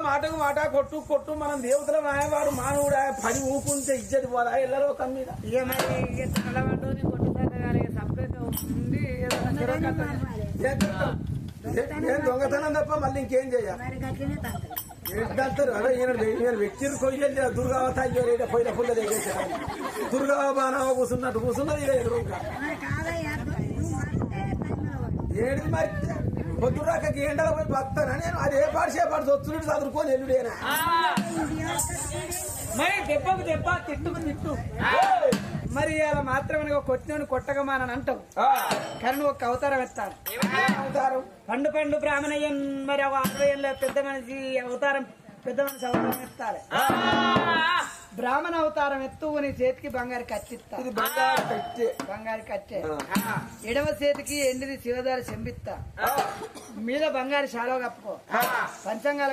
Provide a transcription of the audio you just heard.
మాటకు మాట కొట్టు కొట్టు మనం దేవతల వాడు మానవుడా పని ఊకుంటే ఇజ్జతి పోదా ఎల్లరో కమ్మీద ఇక మరి తలబడ్డు కొట్టుతాను సపరేట్ ఉంది నేను దొంగతనం తప్ప మళ్ళీ ఇంకేం చేయాలి అదే ఈయన వ్యక్తి కొయ్యలు దుర్గావతాయి పోయిన పుల్ల దగ్గర దుర్గా బాణవ కూర్చున్నట్టు కూర్చున్నది ఎదురుగా ఏడు మరి పొద్దురాకకి ఎండలో పోయి బతానా నేను అది ఏ పాడు చేపాడు చొచ్చుడు చదువుకొని ఎల్లుడేనా మరి దెబ్బకు దెబ్బ తిట్టుకు తిట్టు మరి అలా మాత్రమే కొట్టినోడు కొట్టగమానని అంటావు కానీ నువ్వు ఒక అవతారం ఎత్తాడు అవుతారు పండు పండు బ్రాహ్మణయ్యన్ మరి 60 ఏళ్ళ పెద్ద మనిషి అవతారం ఎత్తాలి బ్రాహ్మణ అవతారం ఎత్తు నీ చేతికి బంగారు కచ్చిస్తా బంగారు కచ్చే ఎడవ చేతికి ఎండిది శివదారి చెంపిస్తా మీద బంగారు శాలో కప్పుకో పంచంగాల